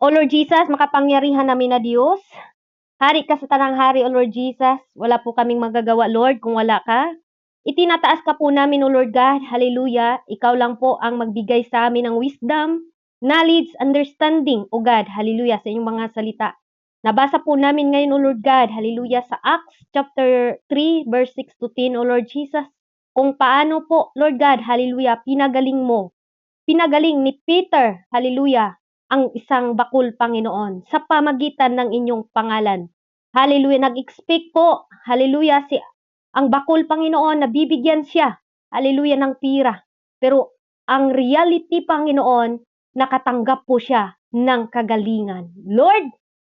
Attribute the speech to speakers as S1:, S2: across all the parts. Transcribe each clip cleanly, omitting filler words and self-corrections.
S1: O Lord Jesus, makapangyarihan namin na Diyos. Hari ka sa tanang hari, O Lord Jesus. Wala po kaming magagawa, Lord, kung wala ka. Itinataas ka po namin, O Lord God. Hallelujah. Ikaw lang po ang magbigay sa amin ng wisdom, knowledge, understanding, O God. Hallelujah, sa inyong mga salita. Nabasa po namin ngayon, O Lord God. Hallelujah, sa Acts chapter 3, verse 6 to 10, O Lord Jesus. Kung paano po, Lord God, hallelujah, pinagaling ni Peter, hallelujah, ang isang bakul, Panginoon, sa pamagitan ng inyong pangalan. Hallelujah, nag-expect po, hallelujah, ang bakul, Panginoon, nabibigyan siya, hallelujah, ng pira. Pero ang reality, Panginoon, nakatanggap po siya ng kagalingan. Lord,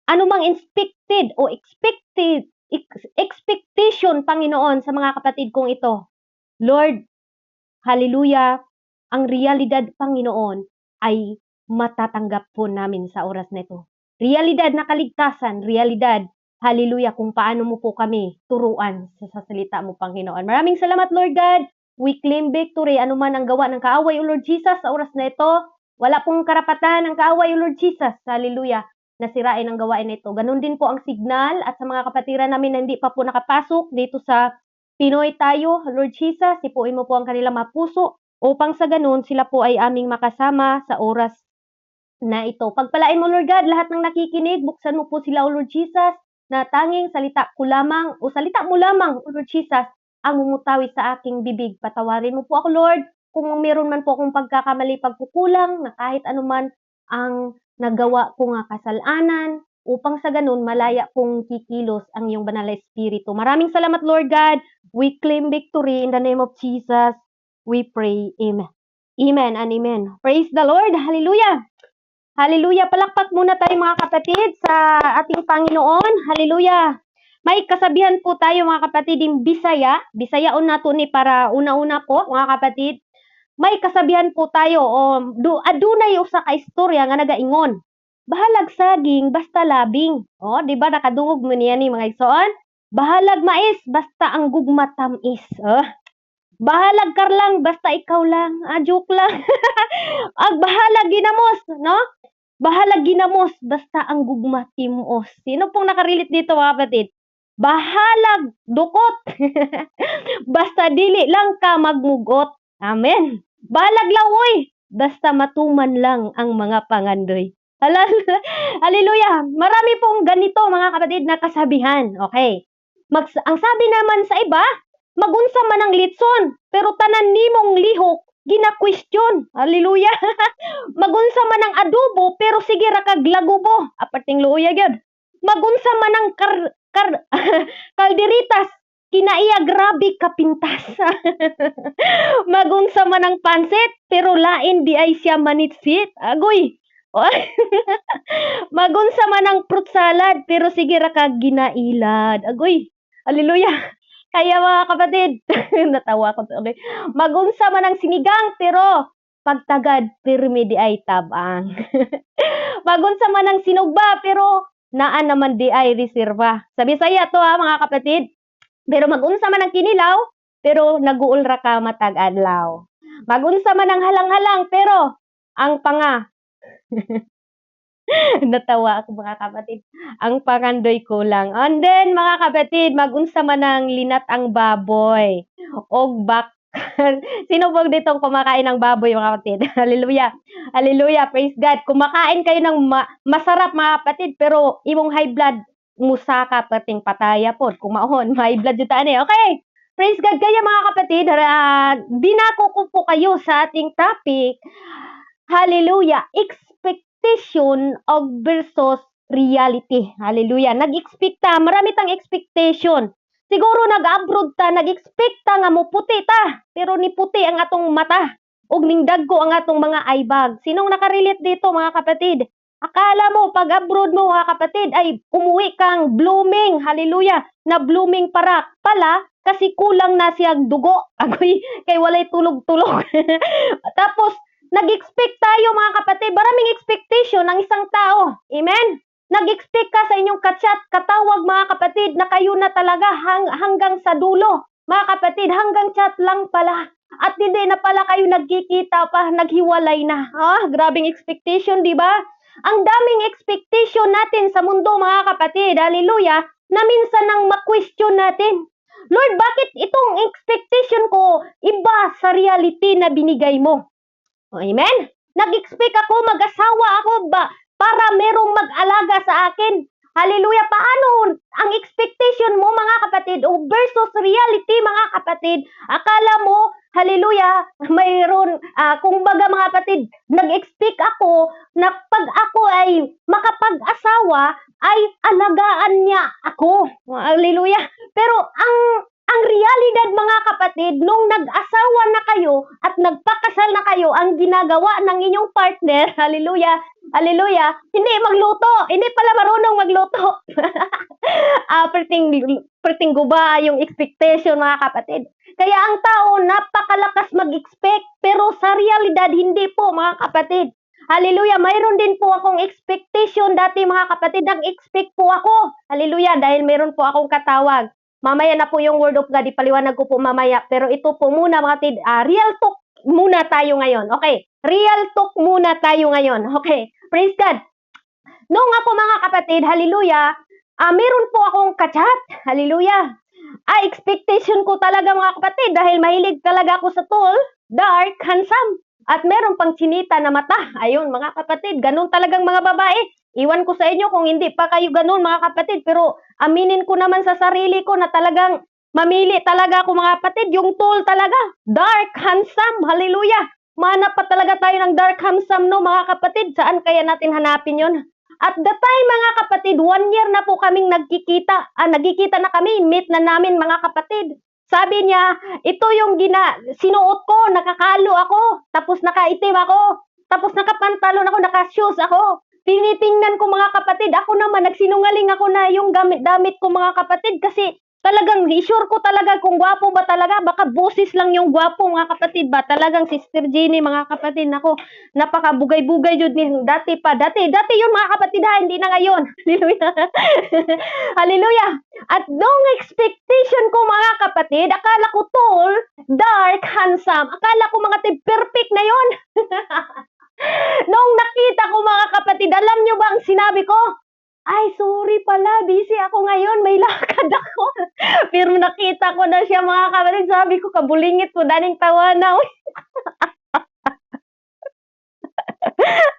S1: anumang expectation, Panginoon, sa mga kapatid kong ito, Lord, hallelujah, ang realidad, Panginoon, ay matatanggap po namin sa oras na ito. Realidad na kaligtasan, realidad, hallelujah, kung paano mo po kami turuan sa salita mo, Panginoon. Maraming salamat, Lord God. We claim victory, anuman ang gawa ng kaaway, O Lord Jesus, sa oras na ito. Wala pong karapatan ng kaaway, O Lord Jesus, hallelujah, nasirain ang gawain na ito. Ganun din po ang signal at sa mga kapatiran namin na hindi pa po nakapasok dito sa Pinoy tayo, Lord Jesus, ipuin mo po ang kanilang mga puso upang sa ganun sila po ay aming makasama sa oras na ito. Pagpalain mo, Lord God, lahat ng nakikinig, buksan mo po sila, O Lord Jesus, na tanging salita ko lamang o salita mo lamang, O Lord Jesus, ang umutawi sa aking bibig. Patawarin mo po ako, Lord, kung meron man po akong pagkakamali, pagkukulang, na kahit anuman ang nagawa ko nga kasalanan, upang sa ganun malaya pong kikilos ang iyong banal na espiritu. Maraming salamat, Lord God. We claim victory in the name of Jesus. We pray. Amen. Amen and amen. Praise the Lord. Hallelujah. Hallelujah. Palakpak muna tayo mga kapatid sa ating Panginoon. Hallelujah. May kasabihan po tayo mga kapatid yung Bisaya. Bisayaon nato ni para una-una po mga kapatid. May kasabihan po tayo adunay usa ka istorya nga nagaingon. Bahalag saging basta labing. Di ba nakadungog mo niya ni mga igsoon? Bahalag mais basta ang gugma tamis. Bahalag karlang basta ikaw lang. Joke lang. Bahalag ginamos, no? Bahalag ginamos basta ang gugma timos. Sino pong nakarelate dito mga kapatid? Bahalag dukot. Basta dili lang ka magmugot. Amen. Bahalag lawoy basta matuman lang ang mga pangandoy. Hallelujah. Marami pong ganito mga kapatid na kasabihan. Okay. Ang sabi naman sa iba, magunsa man ang litson, pero tanan nimong lihok, gina-question. Hallelujah. Magunsa man ang adobo, pero sige ra kag lagubo. Aparting luya gyud. Magunsa man ang kalderitas, kinaiya grabe kapintas. Magunsa man ang pansit, pero lain di ay siya manitsit. Agoy. Magunsa man ang fruit salad, pero sige ra kag ginailad. Agoy. Hallelujah. Kaya mga kapatid, natawa ko. Okay. Magunsa man ang sinigang, pero pagtagad, pirmi di ay tabang. Magunsa man ang sinugba, pero naan naman di ay reserva. Sa Bisaya to mga kapatid. Pero magunsa man ang kinilaw, pero naguulra ka matag adlaw. Magunsa man ang halang-halang, pero ang panga. Natawa ako mga kapatid. Ang pangandoy ko lang. And then mga kapatid, magunsa man ang linat ang baboy. Og bak. Sino po dito kumakain ng baboy mga kapatid? Hallelujah. Hallelujah. Praise God. Kumakain kayo ng masarap mga kapatid, pero imong high blood, musaka pating pataya po. Kumahon, high blood dito Okay. Praise God. Kaya mga kapatid, dinako po kayo sa ating topic. Hallelujah. Expectation of versus reality. Hallelujah. Nag-expect ta. Marami tang expectation. Siguro nag-abroad ta, nag-expect ta nga mo puti ta. Pero ni puti ang atong mata. Ug ning dagko ang atong mga eyebag. Sinong nakarelate dito mga kapatid? Akala mo pag abroad mo mga kapatid ay umuwi kang blooming. Hallelujah. Na blooming para pala kasi kulang na siyang dugo. Agoy, kay walay tulog-tulog. Tapos nag-expect tayo mga kapatid. Maraming expectation ng isang tao. Amen? Nag-expect ka sa inyong kachat, katawag mga kapatid na kayo na talaga hanggang sa dulo. Mga kapatid, hanggang chat lang pala. At hindi na pala kayo nagkikita pa, naghiwalay na. Grabing expectation, di ba? Ang daming expectation natin sa mundo, mga kapatid, hallelujah, na minsan nang ma-question natin. Lord, bakit itong expectation ko iba sa reality na binigay mo? Amen? Nag-expect ako, mag-asawa ako ba para merong mag-alaga sa akin. Hallelujah. Paano ang expectation mo, mga kapatid, o versus reality, mga kapatid? Akala mo, hallelujah, mayroon, kung baga, mga kapatid, nag-expect ako na pag ako ay makapag-asawa, ay alagaan niya ako. Hallelujah. Pero ang realidad, mga kapatid, nung nag-asawa na kayo at nagpakasal na kayo, ang ginagawa ng inyong partner, hallelujah, hallelujah, hindi magluto, hindi pala marunong magluto. Perting guba yung expectation, mga kapatid. Kaya ang tao, napakalakas mag-expect, pero sa realidad, hindi po, mga kapatid. Hallelujah, mayroon din po akong expectation dati, mga kapatid. Nag-expect po ako. Hallelujah, dahil mayroon po akong katawag. Mamaya na po yung word of God, ipaliwanag ko po mamaya. Pero ito po muna, mga kapatid, real talk muna tayo ngayon. Okay, real talk muna tayo ngayon. Okay, praise God. Noong ako, mga kapatid, hallelujah, meron po akong kachat. Hallelujah. Expectation ko talaga, mga kapatid, dahil mahilig talaga ako sa tall, dark, handsome. At meron pang chinita na mata. Ayun, mga kapatid, ganun talagang mga babae. Iwan ko sa inyo kung hindi pa kayo ganun, mga kapatid. Pero aminin ko naman sa sarili ko na talagang mamili talaga ako, mga kapatid. Yung tall talaga, dark, handsome. Hallelujah. Manap pa talaga tayo ng dark, handsome, no, mga kapatid. Saan kaya natin hanapin yon? At the time, mga kapatid, 1 year na po kaming nagkikita. Nagkikita na kami, meet na namin, mga kapatid. Sabi niya, ito yung sinuot ko, nakakalo ako, tapos nakaitim ako, tapos nakapantalon ako, nakashoes ako. Tinitingnan ko, mga kapatid, ako naman, nagsinungaling ako na yung damit ko, mga kapatid, kasi talagang sure ko talaga kung gwapo ba talaga, baka boses lang yung gwapo, mga kapatid ba, talagang Sister Jenny, mga kapatid, nako, napakabugay-bugay yun dati pa, dati yun, mga kapatid, hindi na ngayon. Hallelujah. Hallelujah. At nung expectation ko, mga kapatid, akala ko tall, dark, handsome, akala ko, mga kapatid, perfect na yun. Nung nakita ko, mga kapatid, alam nyo ba ang sinabi ko? Ay, sorry pala, busy ako ngayon, may lakad ako. Pero nakita ko na siya, mga kapatid, sabi ko, kabulingit po, daning tawa na.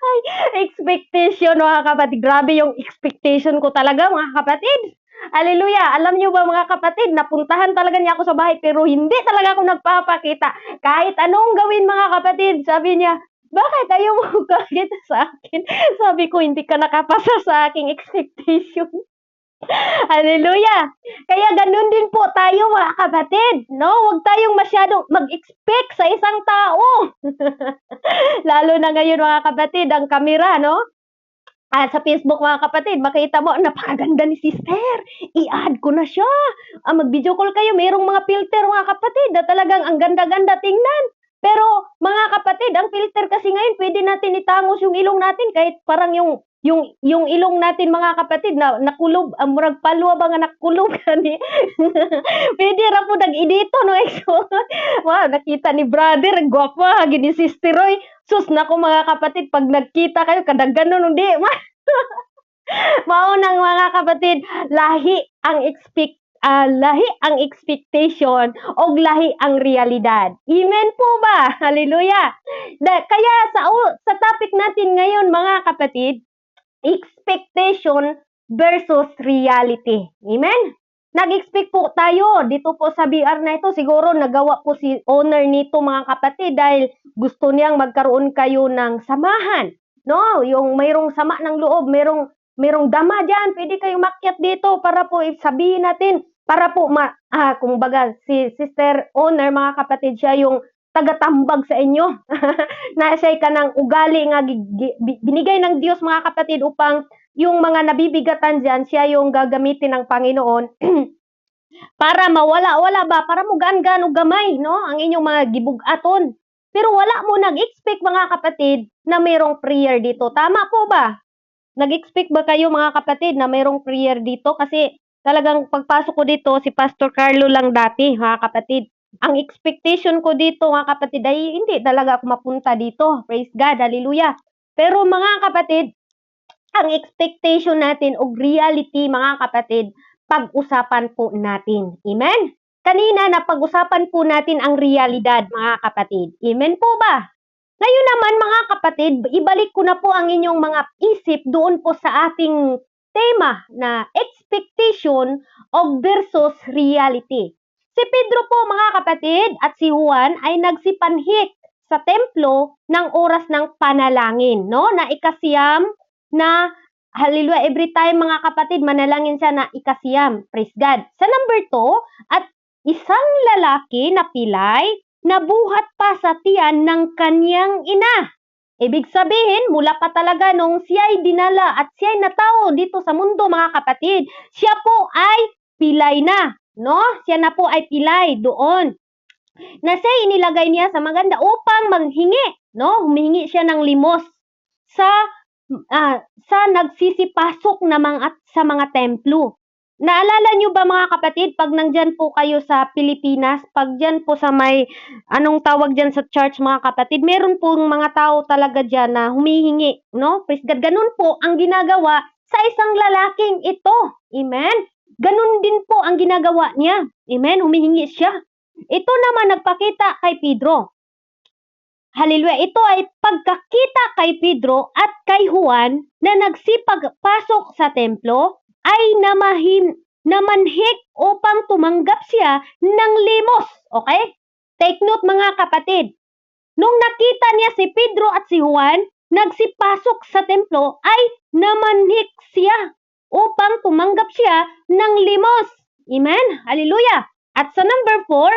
S1: Ay, expectation, mga kapatid. Grabe yung expectation ko talaga, mga kapatid. Hallelujah. Alam nyo ba, mga kapatid, napuntahan talaga niya ako sa bahay, pero hindi talaga ako nagpapakita. Kahit anong gawin, mga kapatid, sabi niya, bakit ayaw mo kakita sa akin? Sabi ko, hindi ka nakapasa sa aking expectation. Hallelujah. Kaya ganun din po tayo, mga kapatid. No? Huwag tayong masyadong mag-expect sa isang tao. Lalo na ngayon, mga kapatid, ang kamera, no? Sa Facebook, mga kapatid, makita mo, napakaganda ni sister. I-add ko na siya. Mag-video call kayo, mayroong mga filter, mga kapatid, na talagang ang ganda-ganda tingnan. Pero, mga kapatid, ang filter kasi ngayon, pwede natin itangos yung ilong natin kahit parang yung ilong natin, mga kapatid, na nakulob, murag palwa ba nga nakulob gani. Pwede ra po nag-edito, no? Wow, nakita ni brother, gwapo, hagi ni sister Roy. Sus, nako, mga kapatid, pag nagkita kayo, kadaganon, hindi. Maunang, mga kapatid, lahi ang expectation o lahi ang realidad. Amen po ba? Hallelujah. Kaya sa topic natin ngayon, mga kapatid, expectation versus reality. Amen? Nag-expect po tayo dito po sa BR na ito. Siguro nagawa po si owner nito, mga kapatid, dahil gusto niyang magkaroon kayo ng samahan. No, yung mayroong sama ng loob, mayroong dama diyan, pwede kayong makyat dito para po sabihin natin, para po kumbaga si sister owner, mga kapatid, siya yung tagatambag sa inyo. Na siya kanang ugali nga binigay ng Diyos, mga kapatid, upang yung mga nabibigatan diyan, siya yung gagamitin ng Panginoon para mawala-wala ba, para mo gan-gan og gamay, no, ang inyong mga gibugaton. Pero wala mo nag-expect, mga kapatid, na mayroong prayer dito. Tama po ba? Nag-expect ba kayo, mga kapatid, na mayroong prayer dito? Kasi talagang pagpasok ko dito, si Pastor Carlo lang dati, mga kapatid. Ang expectation ko dito, mga kapatid, ay hindi talaga ako mapunta dito. Praise God, hallelujah. Pero, mga kapatid, ang expectation natin o reality, mga kapatid, pag-usapan po natin. Amen? Kanina, napag-usapan po natin ang realidad, mga kapatid. Amen po ba? Ngayon naman, mga kapatid, ibalik ko na po ang inyong mga isip doon po sa ating tema na expectation of versus reality. Si Pedro po, mga kapatid, at si Juan ay nagsipanhik sa templo ng oras ng panalangin, no? Na ikasiyam na hallelujah, every time, mga kapatid, manalangin siya na ikasiyam. Praise God. Sa number 2, at isang lalaki na pilay nabuhat pa sa tiyan ng kanyang ina. Ibig sabihin, mula pa talaga nung siya'y dinala at siya'y natao dito sa mundo, mga kapatid, siya po ay pilay na, no? Siya na po ay pilay doon. Na siya inilagay niya sa maganda upang maghingi, no? Humihingi siya ng limos sa nagsisipasok na sa mga templo. Naalala nyo ba, mga kapatid, pag nandyan po kayo sa Pilipinas, pag dyan po sa may, anong tawag dyan sa church, mga kapatid, meron pong mga tao talaga dyan na humihingi, no? Praise God. Ganun po ang ginagawa sa isang lalaking ito. Amen? Ganun din po ang ginagawa niya. Amen? Humihingi siya. Ito naman nagpakita kay Pedro. Hallelujah. Ito ay pagkakita kay Pedro at kay Juan na nagsipagpasok sa templo ay namanhik upang tumanggap siya ng limos. Okay? Take note, mga kapatid. Nung nakita niya si Pedro at si Juan nagsipasok sa templo ay namanhik siya upang tumanggap siya ng limos. Amen? Hallelujah. At sa number 4,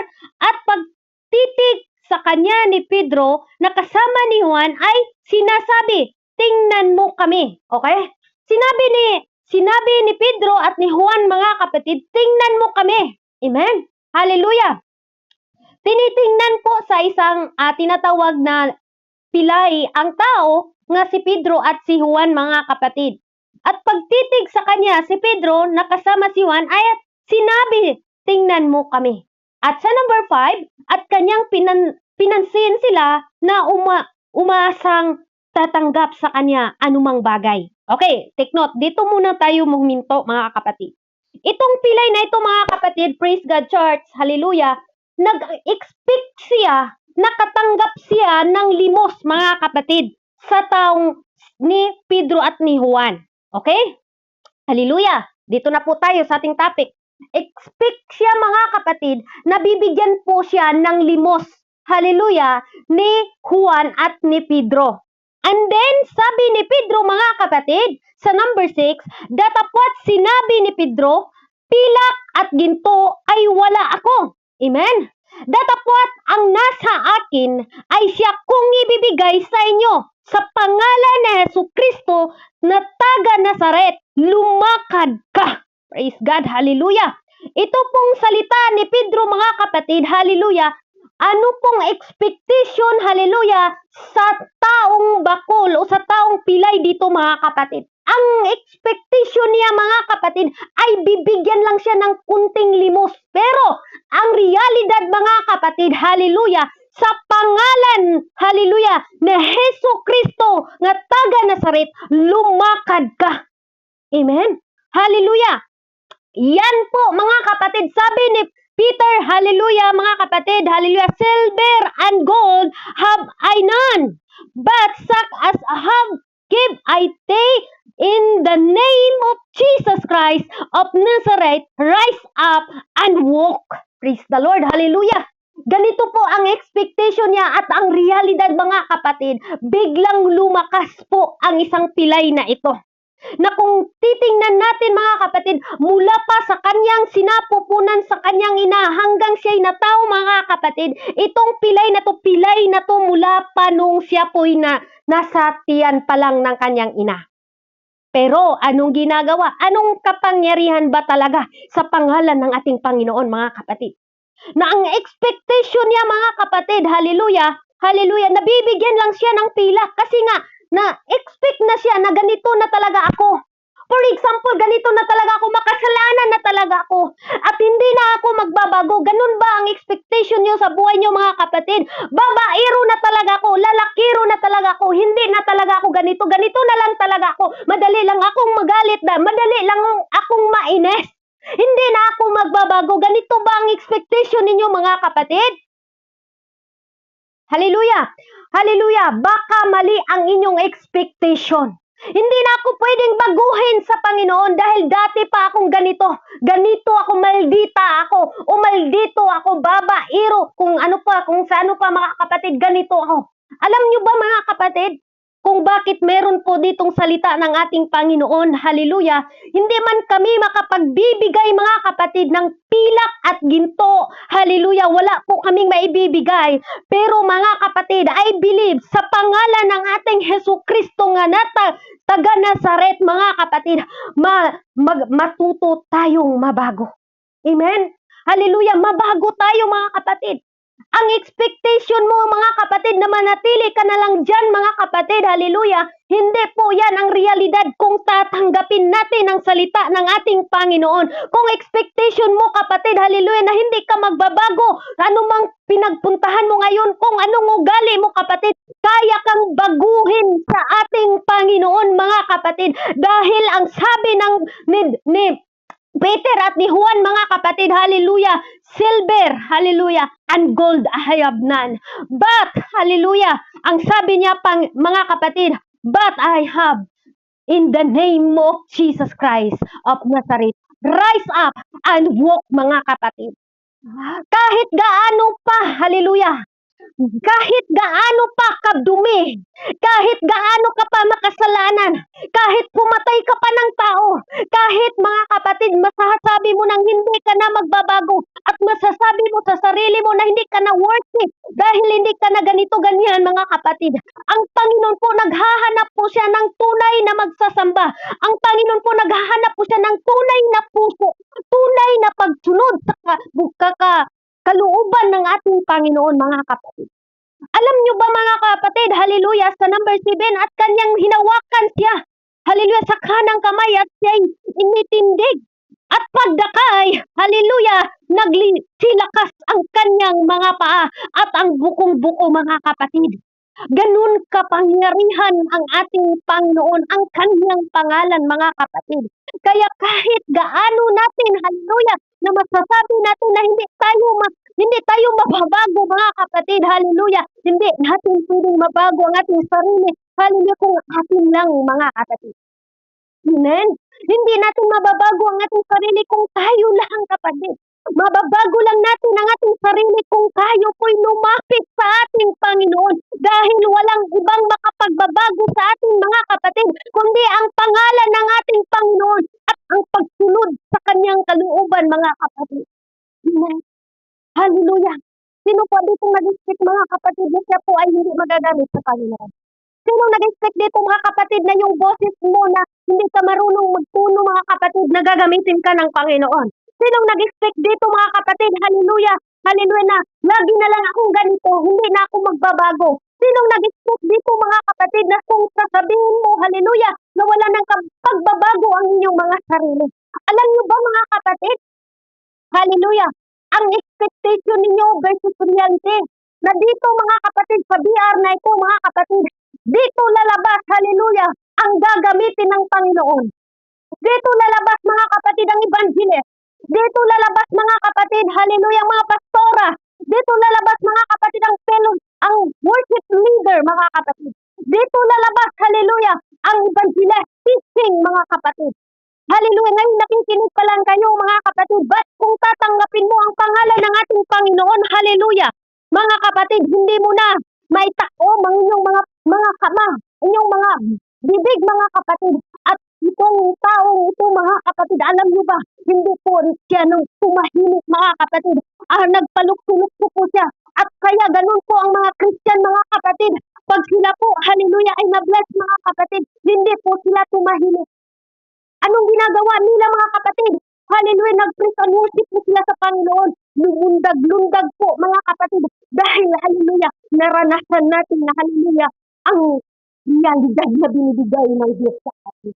S1: at pagtitig sa kanya ni Pedro na kasama ni Juan ay sinasabi, tingnan mo kami. Okay? Sinabi ni Pedro at ni Juan, mga kapatid, tingnan mo kami. Amen? Hallelujah. Tinitingnan po sa isang tinatawag na pilay ang tao nga si Pedro at si Juan, mga kapatid. At pagtitig sa kanya si Pedro na kasama si Juan ay sinabi, tingnan mo kami. At sa number 5, at kanyang pinansin sila na umasang tatanggap sa kanya anumang bagay. Okay, take note. Dito muna tayo huminto, mga kapatid. Itong pilay na ito, mga kapatid, praise God church, hallelujah, nag-expect siya, nakatanggap siya ng limos, mga kapatid, sa taong ni Pedro at ni Juan. Okay? Hallelujah. Dito na po tayo sa ating topic. Expect siya, mga kapatid, na bibigyan po siya ng limos, hallelujah, ni Juan at ni Pedro. And then, sabi ni Pedro, mga kapatid, sa number 6, datapwat sinabi ni Pedro, pilak at ginto ay wala ako. Amen? Datapwat ang nasa akin ay siya kong ibibigay sa inyo. Sa pangalan ni Jesucristo na taga Nazaret, lumakad ka. Praise God, hallelujah. Ito pong salita ni Pedro, mga kapatid, hallelujah, ano pong expectation, hallelujah, sa taong bakol o sa taong pilay dito, mga kapatid? Ang expectation niya, mga kapatid, ay bibigyan lang siya ng kunting limos. Pero, ang realidad, mga kapatid, hallelujah, sa pangalan, hallelujah, na Jesucristo nga taga Nazaret, lumakad ka. Amen? Hallelujah. Yan po, mga kapatid, sabi ni Peter, hallelujah, mga kapatid, hallelujah, silver and gold have I none, but such as I have give I take in the name of Jesus Christ of Nazareth, rise up and walk. Praise the Lord, hallelujah. Ganito po ang expectation niya at ang realidad, mga kapatid, biglang lumakas po ang isang pilay na ito. Na kung titingnan natin, mga kapatid, mula pa sa kanyang sinapupunan sa kanyang ina hanggang siya'y natao, mga kapatid, itong pilay na to mula pa nung siya po'y nasa tiyan pa lang ng kanyang ina. Pero anong ginagawa? Anong kapangyarihan ba talaga sa pangalan ng ating Panginoon, mga kapatid? Na ang expectation niya, mga kapatid, hallelujah, hallelujah, nabibigyan lang siya ng pila kasi nga na-expect na siya na ganito na talaga ako. For example, ganito na talaga ako, makasalanan na talaga ako, at hindi na ako magbabago. Ganun ba ang expectation nyo sa buhay nyo, mga kapatid? Babaero na talaga ako, lalakiro na talaga ako, hindi na talaga ako ganito, ganito na lang talaga ako, madali lang akong magalit, madali lang akong mainis. Hindi na ako magbabago. Ganito ba ang expectation ninyo, mga kapatid? Hallelujah! Hallelujah! Baka mali ang inyong expectation. Hindi na ako pwedeng baguhin sa Panginoon dahil dati pa akong ganito. Ganito ako, maldita ako. O maldito ako, babaero. Kung ano pa, kung sa ano pa, mga kapatid, ganito ako. Alam nyo ba, mga kapatid, kung bakit meron po ditong salita ng ating Panginoon, hallelujah, hindi man kami makapagbibigay, mga kapatid, ng pilak at ginto, hallelujah, wala po kaming maibibigay, pero mga kapatid, I believe sa pangalan ng ating Hesus Kristo nga taga Nazaret, mga kapatid, matuto tayong mabago. Amen? Hallelujah, mabago tayo, mga kapatid. Ang expectation mo, mga kapatid, na manatili ka na lang dyan, mga kapatid, hallelujah, hindi po yan ang realidad kung tatanggapin natin ang salita ng ating Panginoon. Kung expectation mo, kapatid, hallelujah, na hindi ka magbabago, anumang pinagpuntahan mo ngayon, kung anong ugali mo, kapatid, kaya kang baguhin sa ating Panginoon, mga kapatid, dahil ang sabi ni Peter at ni Juan, mga kapatid, hallelujah, silver, hallelujah, and gold I have none. But, hallelujah, ang sabi niya pang, mga kapatid, but I have in the name of Jesus Christ of Nazareth. Rise up and walk, mga kapatid. Kahit gaano pa, hallelujah, kahit gaano pa kadumi, kahit gaano ka pa makasalanan, kahit pumatay ka pa ng tao, kahit, mga kapatid, masasabi mo nang hindi ka na magbabago at masasabi mo sa sarili mo na hindi ka na worthy dahil hindi ka na ganito ganyan, mga kapatid. Ang Panginoon po naghahanap po siya ng tunay na magsasamba. Ang Panginoon po naghahanap po siya ng tunay na puso, tunay na pagsunod sa kalooban ng ating Panginoon, mga kapatid. Alam nyo ba, mga kapatid, hallelujah, sa number 7, at kanyang hinawakan siya, hallelujah, sa kanang kamay at siya'y initindig. At pagdakay, hallelujah, naglisilakas ang kanyang mga paa at ang bukong-buko, mga kapatid. Ganun kapangyarihan ang ating Panginoon, ang kanyang pangalan, mga kapatid. Kaya kahit gaano natin, hallelujah, na masasabi natin na hindi tayo mababago, mga kapatid, hallelujah. Hindi natin pwedeng mabago ang ating sarili, hallelujah, kung atin lang, mga kapatid. Amen? Hindi natin mababago ang ating sarili kung tayo lang, kapatid. Mababago lang natin ang ating sarili kung tayo po'y lumapit sa ating Panginoon dahil walang ibang makapagbabago sa ating, mga kapatid, kundi ang pangalan ng ating Panginoon at ang pagsunod sa kanyang kalooban, mga kapatid. Amen? Hallelujah! Sino po dito nag-expect, mga kapatid, na siya po ay hindi magagamit sa Panginoon? Sino nag-expect dito, mga kapatid, na yung boses mo na hindi ka marunong magpuno, mga kapatid, na gagamitin ka ng Panginoon? Sinong nag-expect dito, mga kapatid, hallelujah, hallelujah, na lagi na lang akong ganito, hindi na ako magbabago? Sinong nag-expect dito, mga kapatid, na kung sasabihin mo, hallelujah, na wala nang pagbabago ang inyong mga sarili? Alam niyo ba, mga kapatid, hallelujah, ang expectation ninyo versus reality, na dito, mga kapatid, sa BR na ito, mga kapatid, dito lalabas, hallelujah, ang gagamitin ng Panginoon. Dito lalabas, mga kapatid, ang evangelist. Dito lalabas, mga kapatid, hallelujah, mga pastora. Dito lalabas, mga kapatid, ang worship leader, mga kapatid. Dito lalabas, hallelujah, ang evangelist, teaching, mga kapatid. Hallelujah, ngayon nakikinig pa lang kayo, mga kapatid, but kung tatanggapin mo ang pangalan ng ating Panginoon, hallelujah, mga kapatid, hindi mo na maitakom ang inyong mga kama, inyong mga bibig, mga kapatid. At itong taong ito, mga kapatid, alam niyo ba, hindi po siya nung tumahimik, mga kapatid. Nagpaluksulok po siya. At kaya ganun po ang mga Christian, mga kapatid. Pag sila po, hallelujah, ay na-bless, mga kapatid, hindi po sila tumahimik. Anong ginagawa nila, mga kapatid? Hallelujah, nag-praise and worship po sila sa Panginoon. Lumundag-lundag po, mga kapatid. Dahil, hallelujah, naranasan natin na, hallelujah, ang realidad na binibigay ng Diyos sa atin.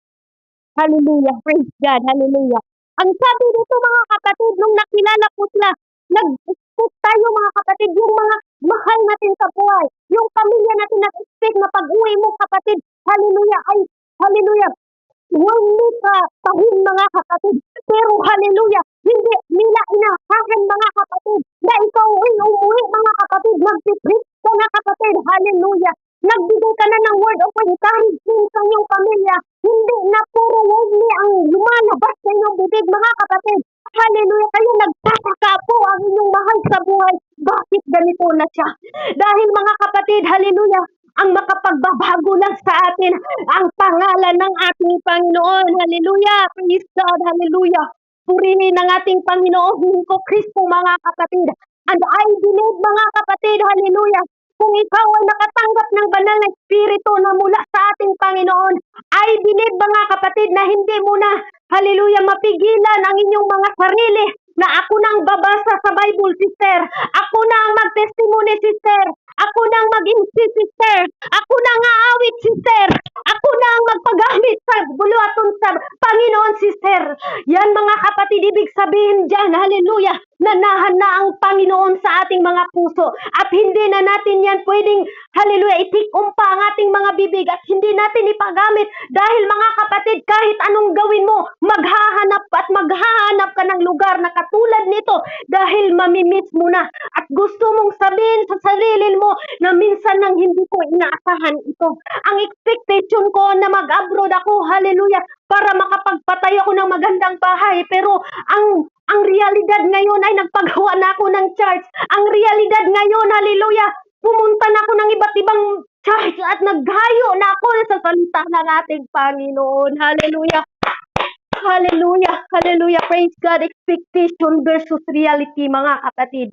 S1: Hallelujah. Praise God. Hallelujah. Ang sabi dito mga kapatid, nung nakilala ko sila, nag-expect tayo mga kapatid, yung mga mahal natin sa buhay, yung pamilya natin nag-expect na pag-uwi mo kapatid, hallelujah, ay, hallelujah, hindi ka tahin mga kapatid. Pero hallelujah, hindi nila inasahan mga kapatid na ikaw ay umuwi mga kapatid. Nag-preach ka na kapatid. Hallelujah. Nagbigay ka na ng word of encouragement sa iyong pamilya. Hindi na puro only ang lumalabas sa inyong bibig mga kapatid. Hallelujah. Kayo nagtataka po ang inyong mahal sa buhay. Bakit ganito na siya? Dahil mga kapatid, hallelujah, ang makapagbabago lang sa atin ang pangalan ng ating Panginoon. Hallelujah! Praise God! Hallelujah! Purihin ang ating Panginoon ko Kristo mga kapatid. And I believe mga kapatid, hallelujah, kung ikaw ay nakatanggap ng banal na Espiritu na mula sa ating Panginoon, I believe mga kapatid na hindi mo na, hallelujah, mapigilan ang inyong mga sarili na ako nang babasa sa Bible, sister. Ako na ang mag-testimony, sister. Ako na ang mag-insist, sister. Ako na ang aawit, sister. Ako na ang magpagamit sa buluaton sa Panginoon, sister. Yan mga kapatid, ibig sabihin dyan, hallelujah, nanahan na ang Panginoon sa ating mga puso. At hindi na natin yan pwedeng, hallelujah, itikumpa ang ating mga bibig at hindi natin ipagamit. Dahil mga kapatid, kahit anong gawin mo, maghahanap ka ng lugar na katulad nito dahil mamimiss mo na. At gusto mong sabihin sa sarili mo na minsan nang hindi ko inaasahan ito. Ang expectation ko na mag-abroad ako, hallelujah, para makapagpatayo ako ng magandang bahay. Pero ang realidad ngayon ay nagpagawa na ako ng church. Ang realidad ngayon, hallelujah, pumunta na ako ng iba't ibang church at naghayo na ako sa salita ng ating Panginoon. Hallelujah. Hallelujah. Hallelujah. Praise God. Expectation versus reality, mga kapatid.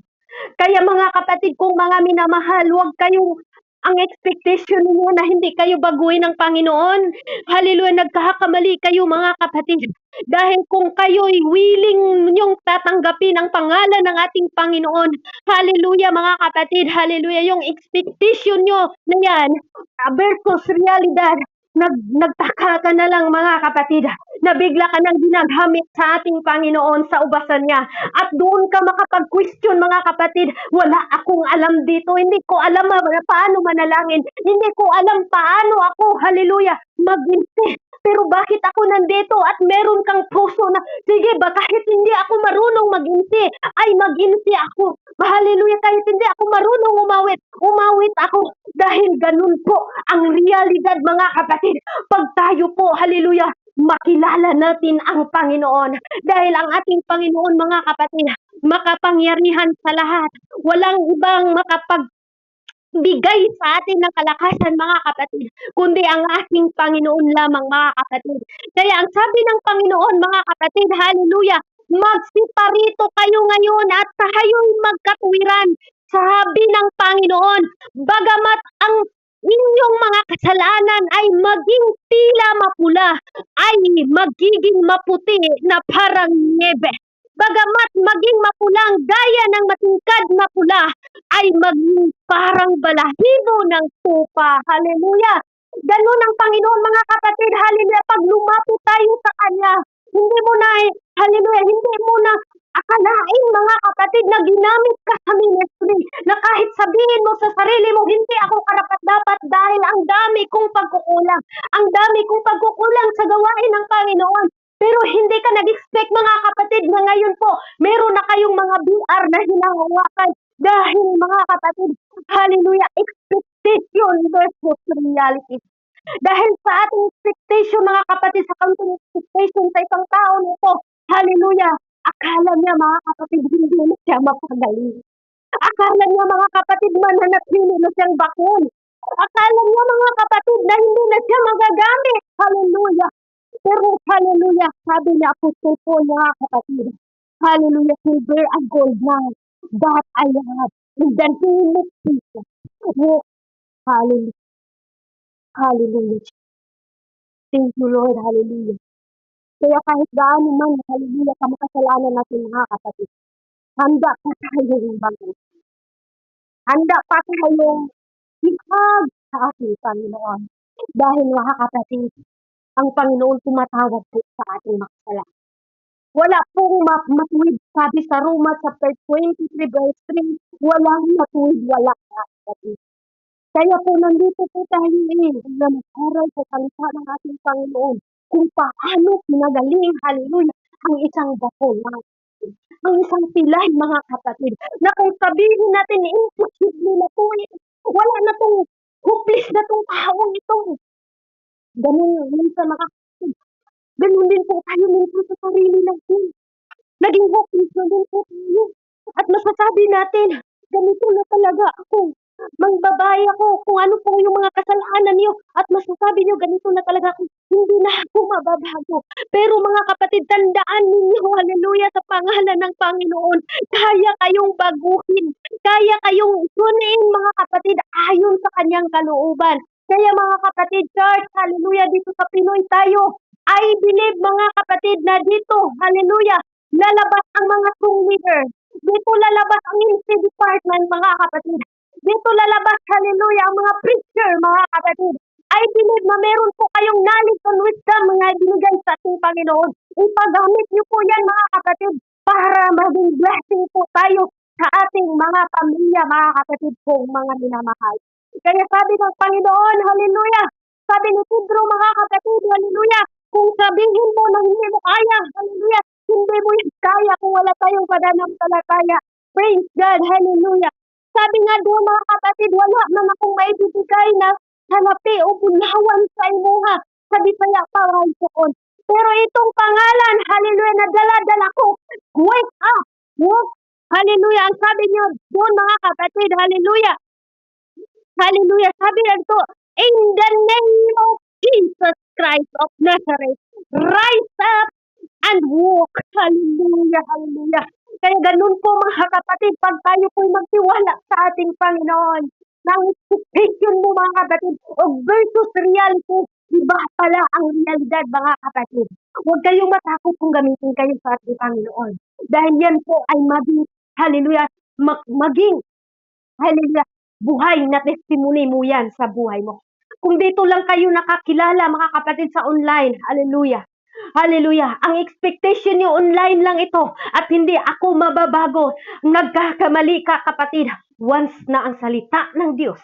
S1: Kaya mga kapatid, kung mga minamahal, huwag kayong ang expectation niyo na hindi kayo baguhin ng Panginoon. Hallelujah, nagkakamali kayo mga kapatid. Dahil kung kayo'y willing niyong tatanggapin ang pangalan ng ating Panginoon, hallelujah mga kapatid, hallelujah, yung expectation nyo na yan versus realidad, nagtaka ka na lang mga kapatid, na bigla ka nang ginagamit sa ating Panginoon sa ubasan niya. At doon ka makapag-question mga kapatid, wala akong alam dito, hindi ko alam paano manalangin, hindi ko alam paano ako, hallelujah, mag-insist. Pero bakit ako nandito at meron kang puso na, sige ba kahit hindi ako marunong mag-insi, ay mag-insi ako. Hallelujah, kahit hindi ako marunong umawit ako. Dahil ganun po ang realidad mga kapatid. Pag tayo po, hallelujah, makilala natin ang Panginoon. Dahil ang ating Panginoon mga kapatid, makapangyarihan sa lahat. Walang ibang bigay sa atin ng kalakasan mga kapatid, kundi ang ating Panginoon lamang mga kapatid. Kaya ang sabi ng Panginoon mga kapatid, hallelujah, magsiparito kayo ngayon at kayo'y magkatuwiran. Sabi ng Panginoon, bagamat ang inyong mga kasalanan ay maging tila mapula, ay magiging maputi na parang nebe. Bagamat maging mapulang gaya ng matingkad na pula, ay maging parang balahibo ng tupa. Hallelujah! Ganun ang Panginoon mga kapatid. Hallelujah! Pag lumapit tayo sa Kanya, hindi mo na, hallelujah, hindi mo na akalain mga kapatid na ginamit ka sa ministry, na kahit sabihin mo sa sarili mo, hindi ako karapat-dapat dahil ang dami kong pagkukulang. Ang dami kong pagkukulang sa gawain ng Panginoon. Pero hindi ka nag-expect mga kapatid na ngayon po, meron na kayong mga BR na hinahawakan. Dahil mga kapatid, hallelujah, expectation versus reality. Dahil sa ating expectation mga kapatid, sa counting expectation sa isang tao nito, hallelujah, akala niya mga kapatid, hindi na siya mapagaling. Akala niya mga kapatid, mananatili na siyang bakun. Akala niya mga kapatid na hindi na siya magagamit. Hallelujah. Pero hallelujah, sabi niya Apostol Paul mga kapatid, hallelujah, silver and gold now that I have in the name of Jesus. Oh, hallelujah, hallelujah. Thank you Lord, hallelujah. Kaya kahit gaano man, hallelujah, sa makasalanan natin mga kapatid, handa pa tayong bago. Handa pa tayong ihag sa ating Panginoon. Dahil mga kapatid, ang Panginoon tumatawag po sa ating makasalanan. Wala pong matuwid, sabi sa Roma chapter 23 verse 3, walang matuwid, wala. Kaya po nandito po tayo na mag-aral sa salita ng ating Panginoon kung paano pinagaling, hallelujah, ang isang bakol, ang isang pilay, mga kapatid, na kung sabihin natin, imposible na po, wala na tong hopeless na tong taong ito. Ganun minsan, mga kapatid. Ganun din po tayo minsan sa sarili natin. Naging hopeless na din po tayo. At masasabi natin, ganito na talaga ako. Mangbabay ako kung ano po yung mga kasalanan niyo. At masasabi niyo, ganito na talaga ako. Hindi na ako mababago. Pero mga kapatid, tandaan ninyo, hallelujah, sa pangalan ng Panginoon, kaya kayong baguhin. Kaya kayong sunin, mga kapatid, ayon sa kanyang kalooban. Kaya mga kapatid, church, hallelujah, dito sa Pinoy tayo, I believe, mga kapatid, na dito, hallelujah, lalabas ang mga song leader. Dito lalabas ang MC department, mga kapatid. Dito lalabas, hallelujah, ang mga preacher, mga kapatid. I believe na meron po kayong knowledge and wisdom, mga binigay sa ating Panginoon. Ipagamit niyo po yan, mga kapatid, para maging blessing po tayo sa ating mga pamilya, mga kapatid kong mga minamahal. Kaya sabi ng Panginoon, hallelujah, sabi ni Pedro, mga kapatid, hallelujah, kung sabihin mo na hindi mo kaya, hallelujah, hindi mo yan kaya kung wala tayong pananampalataya. Praise God, hallelujah. Sabi nga doon, mga kapatid, wala man akong maibibigay na halapi o bunawan sa imuha. Sa Bisaya parang poon. Pero itong pangalan, hallelujah, na dala-dala ko, wake up, walk, hallelujah. Ang sabi niyo doon, mga kapatid, hallelujah. Hallelujah. Sabi nito, in the name of Jesus Christ of Nazareth, rise up and walk. Hallelujah, hallelujah. Kaya ganun po, mga kapatid, pag tayo po magtiwala sa ating Panginoon, ng expectation mo, mga kapatid, o versus reality, iba pala ang realidad, mga kapatid. Huwag kayong matakot kung gamitin kayo sa ating Panginoon. Dahil yan po ay maging, hallelujah, maging, hallelujah, buhay na testimony mo yan sa buhay mo. Kung dito lang kayo nakakilala, mga kapatid, sa online, hallelujah, hallelujah, ang expectation niyo online lang ito at hindi ako mababago. Nagkakamali ka, kapatid. Once na ang salita ng Diyos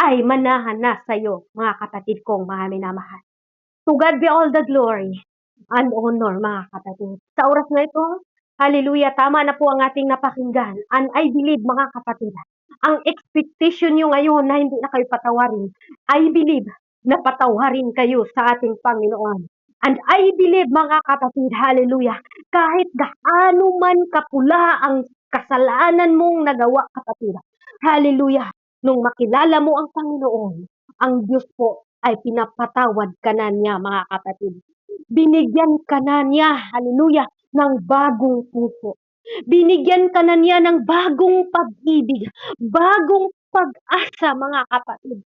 S1: ay manahan na sa iyo, mga kapatid kong mga minamahal. To God be all the glory and honor, mga kapatid. Sa oras na ito, hallelujah, tama na po ang ating napakinggan. And I believe, mga kapatid, ang expectation nyo ngayon na hindi na kayo patawarin, I believe na patawarin kayo sa ating Panginoon. And I believe, mga kapatid, hallelujah, kahit gaano man kapula ang kasalanan mong nagawa, kapatid, hallelujah, nung makilala mo ang Panginoon, ang Diyos po ay pinapatawad ka na niya, mga kapatid. Binigyan ka na niya, hallelujah, ng bagong puso. Binigyan ka na niya ng bagong pag-ibig, bagong pag-asa, mga kapatid.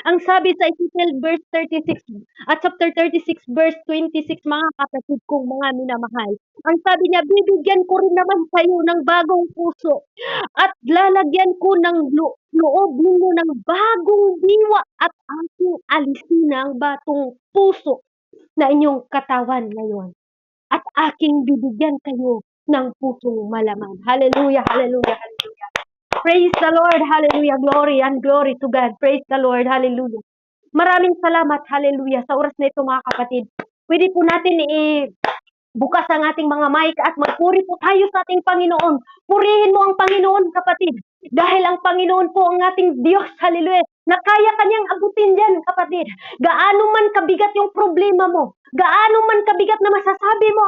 S1: Ang sabi sa Ezekiel verse 36 at chapter 36 verse 26, mga kapatid kong mga minamahal. Ang sabi niya, bibigyan ko rin naman kayo ng bagong puso at lalagyan ko ng loob ninyo ng bagong diwa at aking alisin ang batong puso na inyong katawan ngayon. At aking bibigyan kayo ng pusong malaman. Hallelujah, hallelujah, hallelujah. Praise the Lord, hallelujah, glory and glory to God. Praise the Lord, hallelujah. Maraming salamat, hallelujah, sa oras na ito, mga kapatid. Pwede po natin bukas ang ating mga mic at magpuri po tayo sa ating Panginoon. Purihin mo ang Panginoon, kapatid. Dahil ang Panginoon po ang ating Diyos, hallelujah, na kaya kanyang abutin dyan, kapatid. Gaano man kabigat yung problema mo, gaano man kabigat na masasabi mo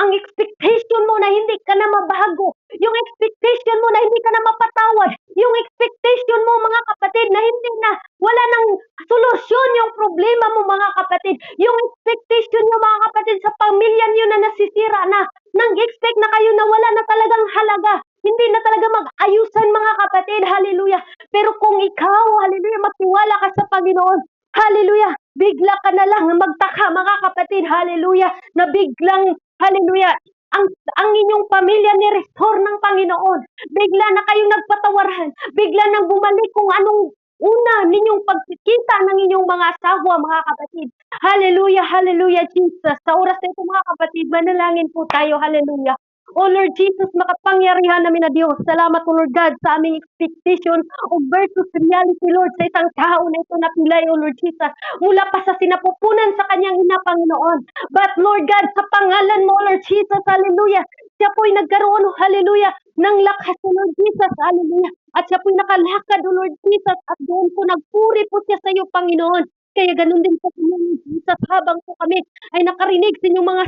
S1: ang expectation mo na hindi ka na mabago, yung expectation mo na hindi ka na mapatawad, yung expectation mo, mga kapatid, na hindi na, wala nang solusyon yung problema mo, mga kapatid, yung expectation nyo, mga kapatid, sa pamilya nyo na nasisira na, nang expect na kayo na wala na talagang halaga, hindi na talaga mag-ayusan, mga kapatid, hallelujah. Pero kung ikaw, hallelujah, magtiwala ka sa Panginoon, hallelujah, bigla ka na lang magtaka, mga kapatid, hallelujah, na biglang, hallelujah, ang inyong pamilya ni-restore ng Panginoon. Bigla na kayong nagpatawaran. Bigla nang bumalik kung anong una ninyong pagkikita ng inyong mga asawa, mga kapatid. Hallelujah, hallelujah, Jesus. Sa oras na ito, mga kapatid, manalangin po tayo. Hallelujah. O Lord Jesus, makapangyarihan namin na Diyos. Salamat o Lord God sa aming expectation o versus reality, Lord, sa isang tao na ito na pilay, O Lord Jesus, mula pa sa sinapupunan sa kanyang ina, Panginoon. But Lord God, sa pangalan mo, Lord Jesus, hallelujah, siya po'y nagkaroon, hallelujah, ng lakas, O Lord Jesus, hallelujah. At siya po'y nakalakad, O Lord Jesus, at doon po nagpuri po siya sa iyo, Panginoon. Kaya ganun din po kami, Lord Jesus, habang po kami ay nakarinig sa inyong mga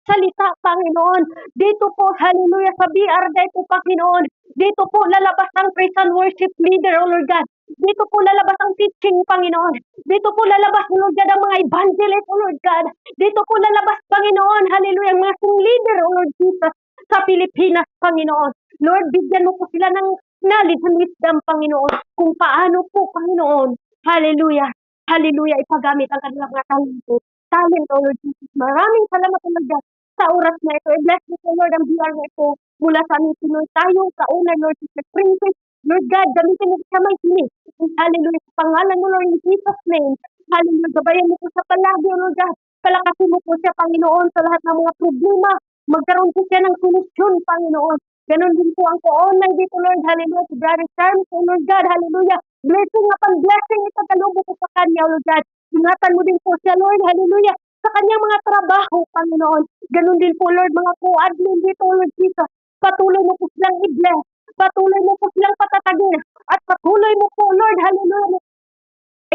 S1: salita, Panginoon. Dito po, hallelujah, sa BR dito, Panginoon. Dito po lalabas ang praise and worship leader, O Lord God. Dito po lalabas ang teaching, Panginoon. Dito po lalabas, O Lord God, ang mga evangelist, O Lord God. Dito po lalabas, Panginoon, hallelujah, ang mga sing leader, O Lord Jesus, sa Pilipinas, Panginoon. Lord, bigyan mo po sila ng knowledge and wisdom, Panginoon, kung paano po, Panginoon, hallelujah, hallelujah, ipagamit ang kanilang mga talent, O Lord Jesus. Maraming salamat, O Lord God, sa oras na ito. I-bless mo, O Lord, ang BR na ito mula sa aming Pinoy tayo, sa una, Lord Jesus, Princess, Lord God, gamitin mo sa may sini. Hallelujah, sa pangalan mo, Lord, in Jesus' name. Hallelujah, gabayan mo po sa palagi, O Lord God. Palakasin mo po siya, Panginoon, sa lahat ng mga problema. Magkaroon po siya ng solusyon, Panginoon. Ganon din po ang online dito, Lord. Hallelujah. Si Brother Sam, so Lord God. Hallelujah. Blessing upon blessing ipagkaloob po sa kanya, Lord God. Ingatan mo din po siya, Lord. Hallelujah. Sa kanyang mga trabaho, Panginoon. Ganon din po, Lord, mga co-admin dito, Lord Jesus. Patuloy mo po silang i-bless. Patuloy mo po silang patatagin. At patuloy mo po, Lord. Hallelujah.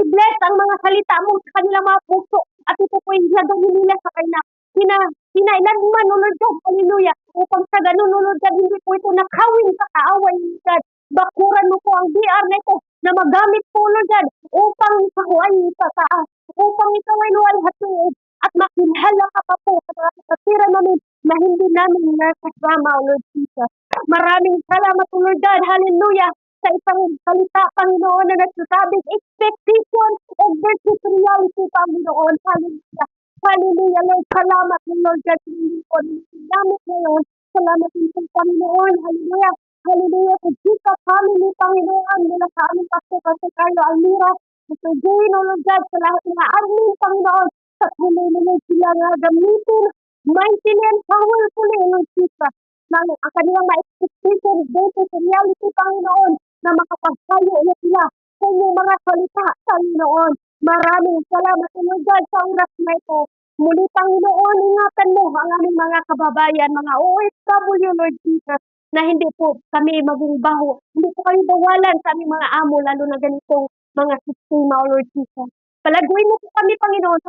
S1: I-bless ang mga salita mo sa kanilang mga puso. At ito po yung gagawin nila sa kanya. Kinailanman, O Lord God, hallelujah, upang sa ganun, O Lord God, hindi po ito nakawin sa kaaway, Lord God. Bakuran mo po ang BR na ito na magamit po, Lord God, upang ikaw ay itataas, upang ikaw ay luwalhatiid, at makilala ka pa po sa mga kapatira namin na hindi namin nakasama, O Lord Jesus. Maraming salamat, O Lord God, hallelujah, sa isang salita, Panginoon, na nagsasabing expectation of versus reality, Panginoon, hallelujah. Hallelujah, Lord. Salamat din, Lord God. Salamat ngayon. Salamat din po, Panginoon. Hallelujah. Hallelujah. Sa Jika family, Panginoon, mula sa aming Pastor Carlo Almira, Mr. Jane, Lord God, sa lahat ng admin, Panginoon, sa tuloy na Lord sila nga gamitin, mightily and powerfully, Lord Jesus, na ang kanilang ma-expectation dito sa reality, Panginoon, na makapagsayo na sila sa inyong mga salita, Panginoon. Maraming salamat, Lord God, sa oras na ito. Muli, Panginoon, ingatan mo ang aming mga kababayan, mga OFW, Lord Jesus, na hindi po kami maging baho, hindi po kami bawalan sa aming mga amo, lalo na ganitong mga sistema, O Lord Jesus. Palaguin mo po kami, Panginoon,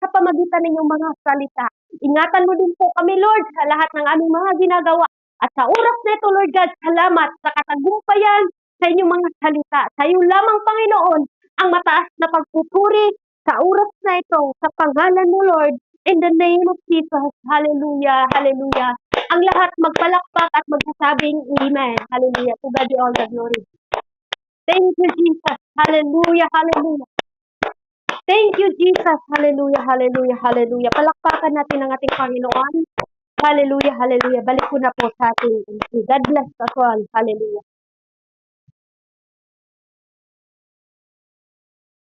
S1: sa pamagitan ninyong mga salita. Ingatan mo din po kami, Lord, sa lahat ng aming mga ginagawa. At sa oras na ito, Lord God, salamat sa katagumpayan sa inyong mga salita. Sa iyo lamang, Panginoon, ang mataas na pagpupuri sa oras na ito, sa pangalan mo, Lord, in the name of Jesus. Hallelujah, hallelujah. Ang lahat magpalakpak at magsasabing Amen. Hallelujah. To God be all the glory. Thank you, Jesus. Hallelujah, hallelujah. Thank you, Jesus. Hallelujah, hallelujah, hallelujah. Palakpakan natin ang ating Panginoon. Hallelujah, hallelujah. Balik ko na po sa ating. God bless us all. Hallelujah.